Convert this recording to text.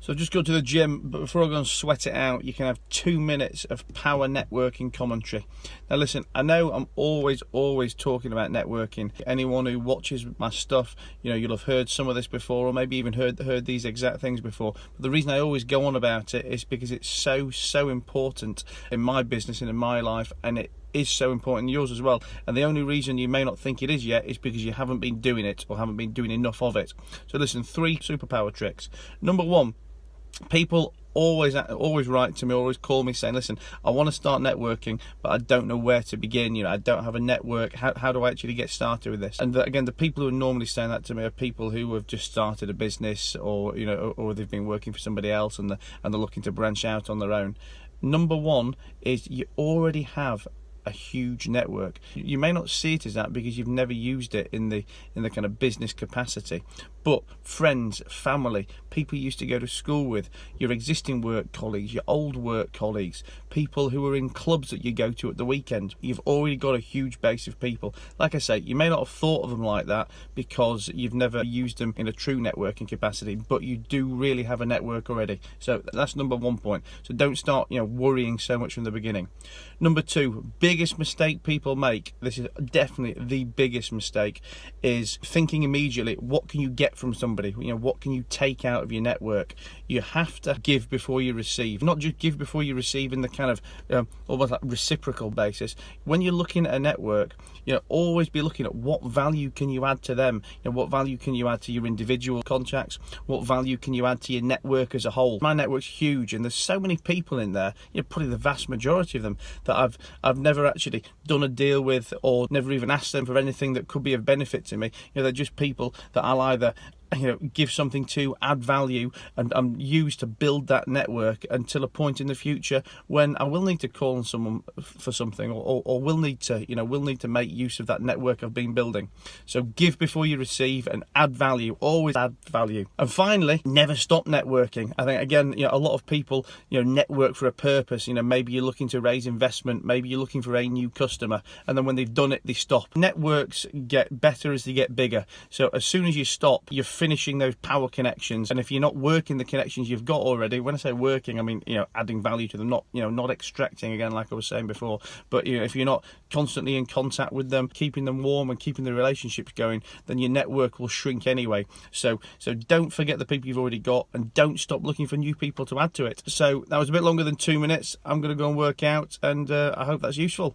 So just go to the gym, but before I go and sweat it out, you can have 2 minutes of power networking commentary. Now listen, I know I'm always talking about networking. Anyone who watches my stuff, you'll have heard some of this before, or maybe even heard these exact things before. But the reason I always go on about it is because it's so important in my business and in my life, and it is so important in yours as well. And the only reason you may not think it is yet is because you haven't been doing it or haven't been doing enough of it. So listen, 3 superpower tricks. Number 1, people always write to me, always call me saying, listen, I want to start networking, but I don't know where to begin. I don't have a network. How do I actually get started with this? And again, the people who are normally saying that to me are people who have just started a business, or or they've been working for somebody else and they're looking to branch out on their own. Number 1 is you already have a huge network. You may not see it as that because you've never used it in the kind of business capacity, but friends, family, people you used to go to school with, your existing work colleagues, your old work colleagues, people who are in clubs that you go to at the weekend, you've already got a huge base of people. Like I say, you may not have thought of them like that because you've never used them in a true networking capacity, but you do really have a network already. So that's number 1 point. So don't start worrying so much from the beginning. Number 2, biggest mistake people make, this is definitely the biggest mistake, is thinking immediately, what can you get from somebody? What can you take out of your network? You have to give before you receive. Not just give before you receive in the kind of almost like reciprocal basis. When you're looking at a network, always be looking at what value can you add to them. What value can you add to your individual contacts? What value can you add to your network as a whole? My network's huge, and there's so many people in there, probably the vast majority of them, that I've never actually done a deal with, or never even asked them for anything that could be of benefit to me. They're just people that I'll either give something to, add value, and use to build that network until a point in the future when I will need to call on someone for something, or will need to make use of that network I've been building. So give before you receive and add value. Always add value. And finally, never stop networking. I think again, a lot of people network for a purpose. Maybe you're looking to raise investment, maybe you're looking for a new customer, and then when they've done it, they stop. Networks get better as they get bigger. So as soon as you stop, you're finishing those power connections. And if you're not working the connections you've got already, when I say working, I mean adding value to them, not extracting, again, like I was saying before. But if you're not constantly in contact with them, keeping them warm and keeping the relationships going, then your network will shrink anyway. So don't forget the people you've already got, and don't stop looking for new people to add to it. So that was a bit longer than 2 minutes. I'm going to go and work out, and I hope that's useful.